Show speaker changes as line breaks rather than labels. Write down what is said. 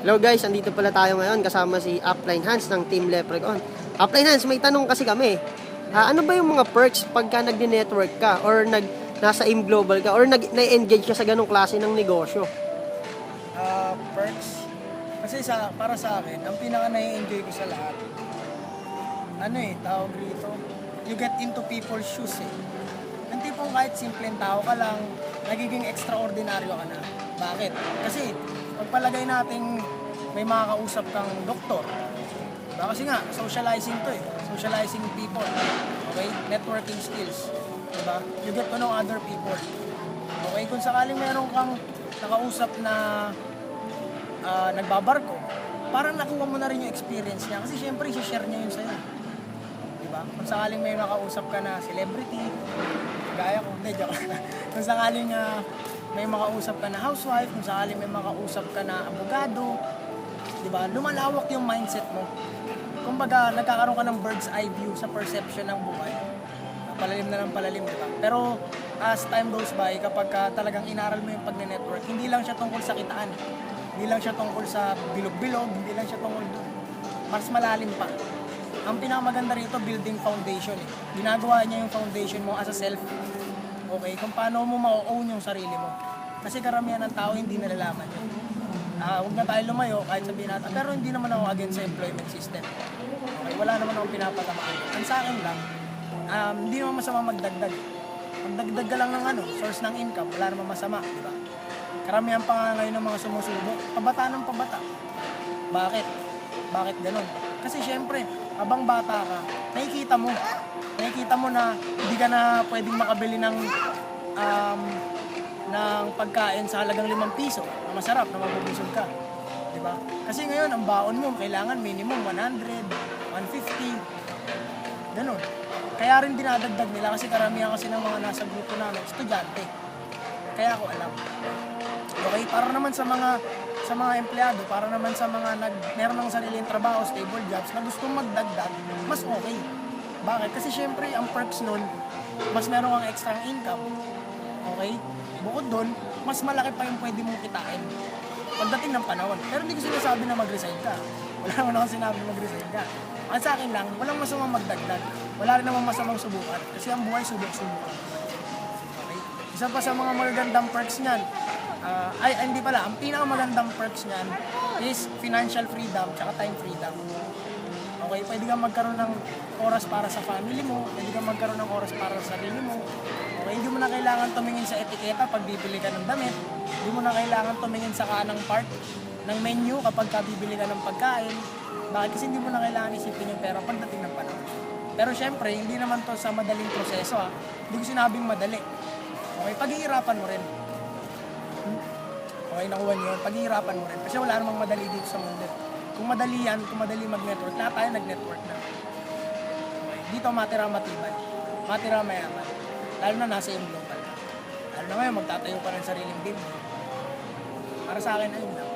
Hello guys, andito pala tayo ngayon kasama si Upline Hans ng Team Leprechaun. Upline Hans, may tanong kasi kami. Ano ba yung mga perks pagka nagdi-network ka or nasa AIM Global ka or na-engage ka sa ganong klase ng negosyo?
Perks. Kasi para sa akin, ang pinaka na-enjoy ko sa lahat, tawag rito, you get into people's shoes eh. Yung tipong kahit simpleng tao ka lang, nagiging extraordinaryo ka na. Bakit? Kasi, pagpalagay nating may makakausap kang doktor, diba? Kasi nga, socializing to eh. Socializing people. Okay? Networking skills. Diba? You get to know other people. Okay? Kung sakaling meron kang nakausap na nagbabarko, parang nakuha mo na rin yung experience niya. Kasi syempre, i-share niya yun sa'yo. Diba? Kung sakaling may makausap ka na celebrity, gaya ko, hindi, joke. Kung sakaling may makausap ka na housewife, kung sakaling may makausap ka na abogado, diba? Lumalawak yung mindset mo. Kumbaga, nagkakaroon ka ng bird's eye view sa perception ng buhay. Palalim na ng palalim, diba? Pero as time goes by, kapag talagang inaral mo yung pag-network, hindi lang siya tungkol sa kitaan. Hindi lang siya tungkol sa bilog-bilog, hindi lang siya tungkol doon. Mas malalim pa. Ang pinakamaganda rito, building foundation eh. Ginagawa niya yung foundation mo as a self. Okay? Kung paano mo ma-own yung sarili mo. Kasi karamihan ng tao hindi nalalaman yun. Huwag na tayo lumayo kahit sabihin natin. Pero hindi naman ako against sa employment system. Okay? Wala naman akong pinapatamaan. Ang sa akin lang, hindi naman masama magdagdag. Magdagdag ka lang ng source ng income, wala naman masama, di ba? Karamihan pa nga ngayon ng mga sumusubok, pabata ng pabata. Bakit? Bakit ganun? Kasi syempre, habang bata ka, nakikita mo na hindi ka na pwedeng makabili ng pagkain sa halagang 5 piso na masarap, na mabubusog ka. Di ba? Kasi ngayon, ang baon mo, kailangan minimum 100, 150, ganun. Kaya rin dinadagdag nila kasi karamihan kasi ng mga nasa grupo namin, estudyante. Kaya ako alam. Okay, para naman sa mga empleyado, para naman sa mga meron ng sariling trabaho, stable jobs, na gustong magdagdag, mas okay. Bakit? Kasi syempre, ang perks nun, mas meron kang extra income. Okay? Bukod doon, mas malaki pa yung pwede mong kitain pagdating ng panahon. Pero hindi ko sinasabi na mag-resign ka. Wala naman ako sinabi na mag-resign ka. Ang sa akin lang, walang masamang magdagdag. Wala rin naman masamang subukan. Kasi ang buhay, subok-subukan. Okay? Isa pa sa mga magagandang perks niyan, hindi pala, ang pinakamagandang perks niyan is financial freedom tsaka time freedom. Okay, pwede kang magkaroon ng oras para sa family mo, pwede kang magkaroon ng oras para sa sarili mo. Okay, hindi mo na kailangan tumingin sa etiketa pag bibili ka ng damit. Hindi mo na kailangan tumingin sa kanang part ng menu kapag bibili ka ng pagkain. Bakit? Kasi hindi mo na kailangan isipin yung pera pagdating ng panahon. Pero syempre, hindi naman to sa madaling proseso Hindi ko sinabing madali. Okay, paghihirapan mo rin. Okay, nakuha niyo yun. Paghihirapan mo rin. Kasi wala namang madali dito sa mundo. Kung madali mag-network, lahat tayo nag-network na. Okay, dito matira matibay. Matira mayaman. Lalo na nasa yung global. Lalo na ngayon, magtatayo ka ng sariling business. Para sa akin, ayun lang.